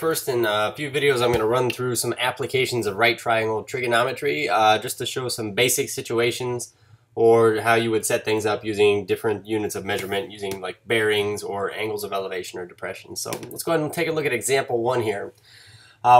first in a few videos I'm going to run through some applications of right triangle trigonometry just to show some basic situations or how you would set things up using different units of measurement using like bearings or angles of elevation or depression. So let's go ahead and take a look at example 1 here.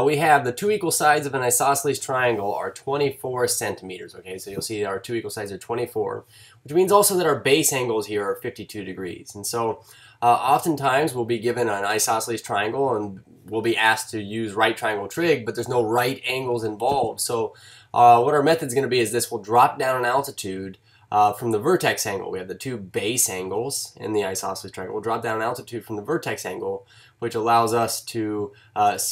We have the two equal sides of an isosceles triangle are 24 centimeters. Okay, so you'll see our two equal sides are 24, which means also that our base angles here are 52 degrees. And so oftentimes we'll be given an isosceles triangle and we'll be asked to use right triangle trig, but there's no right angles involved. So what our method is going to be is this: we'll drop down an altitude from the vertex angle. We have the two base angles in the isosceles triangle. We'll drop down an altitude from the vertex angle, which allows us to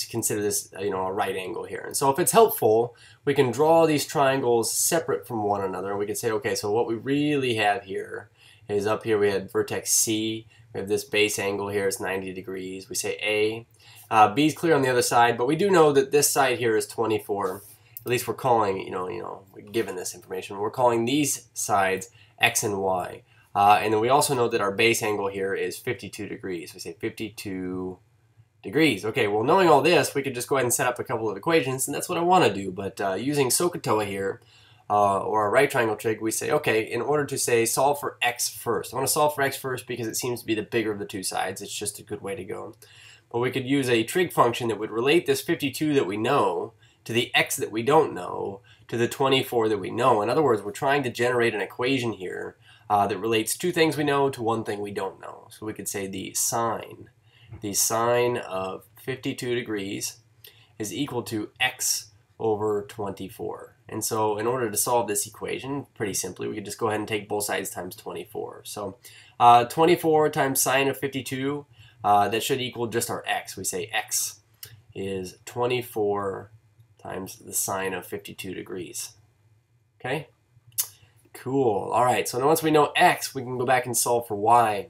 consider this, a right angle here. And so if it's helpful, we can draw these triangles separate from one another. We can say, okay, so what we really have here is up here we had vertex C. We have this base angle here is 90 degrees. We say A. B is clear on the other side, but we do know that this side here is 24. At least we're calling, we're given this information. We're calling these sides X and Y. And then we also know that our base angle here is 52 degrees. We say 52 degrees. Okay, well, knowing all this, we could just go ahead and set up a couple of equations, and that's what I want to do. But using SOHCAHTOA here, or a right triangle trig, we say, okay, in order to say solve for x first. I want to solve for x first because it seems to be the bigger of the two sides. It's just a good way to go. But we could use a trig function that would relate this 52 that we know to the x that we don't know to the 24 that we know. In other words, we're trying to generate an equation here that relates two things we know to one thing we don't know. So we could say the sine of 52 degrees is equal to x over 24. And so in order to solve this equation, pretty simply, we could just go ahead and take both sides times 24. So 24 times sine of 52, that should equal just our x. We say x is 24 times the sine of 52 degrees. Okay? Cool. All right, so now once we know x, we can go back and solve for y.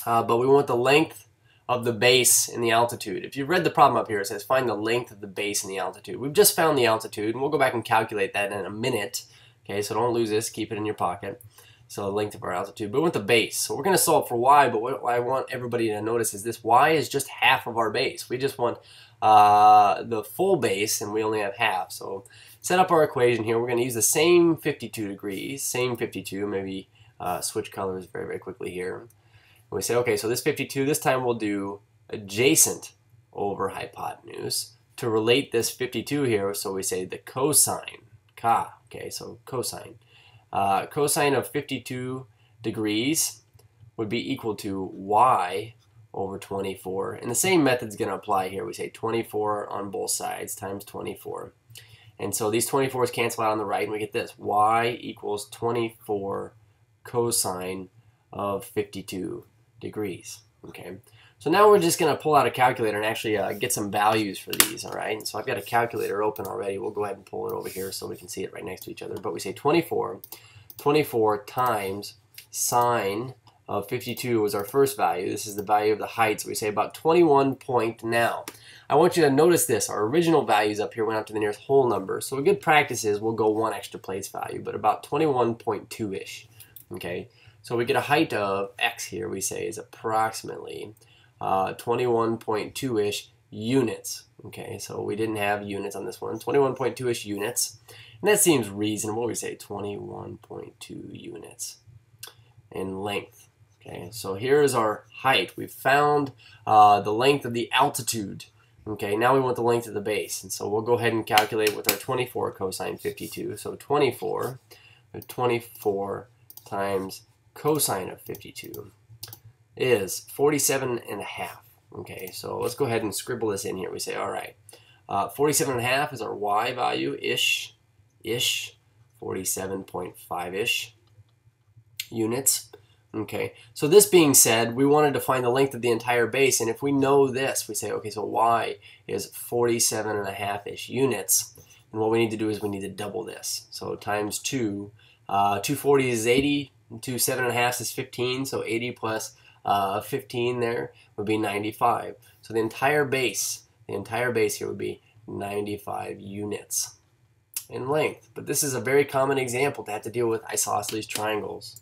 But we want the length of the base and the altitude. If you've read the problem up here, it says find the length of the base and the altitude. We've just found the altitude, and we'll go back and calculate that in a minute. Okay, so don't lose this. Keep it in your pocket. So the length of our altitude. But we want the base. So we're going to solve for y, but what I want everybody to notice is this: y is just half of our base. We just want the full base, and we only have half. So set up our equation here. We're going to use the same 52 degrees, same 52. Maybe switch colors very, very quickly here. And we say, okay, so this 52, this time we'll do adjacent over hypotenuse to relate this 52 here. So we say the cosine, okay, so cosine. Cosine of 52 degrees would be equal to y over 24. And the same method's going to apply here. We say 24 on both sides times 24. And so these 24s cancel out on the right, and we get this: y equals 24 cosine of 52 degrees. Okay, so now we're just going to pull out a calculator and actually get some values for these. All right, and so I've got a calculator open already. We'll go ahead and pull it over here so we can see it right next to each other. But we say 24 times sine of 52 was our first value. This is the value of the height, so we say about 21 point. Now I want you to notice this: our original values up here went out to the nearest whole number, so a good practice is we'll go one extra place value, but about 21.2-ish. Okay, so we get a height of x here, we say, is approximately 21.2-ish units. Okay, so we didn't have units on this one. 21.2-ish units, and that seems reasonable. We say 21.2 units in length. Okay, so here's our height. We've found the length of the altitude. Okay, now we want the length of the base, and so we'll go ahead and calculate with our 24 cosine 52. So 24 times cosine of 52 is 47.5. Okay, so let's go ahead and scribble this in here. We say, all right, 47.5 is our y value, ish, 47.5-ish units. Okay, so this being said, we wanted to find the length of the entire base, and if we know this, we say, okay, so y is 47.5-ish units, and what we need to do is we need to double this. So times 2, 240 is 80, 2 7.5 is 15, so 80 plus 15 there would be 95. So the entire base here would be 95 units in length. But this is a very common example to have to deal with isosceles triangles.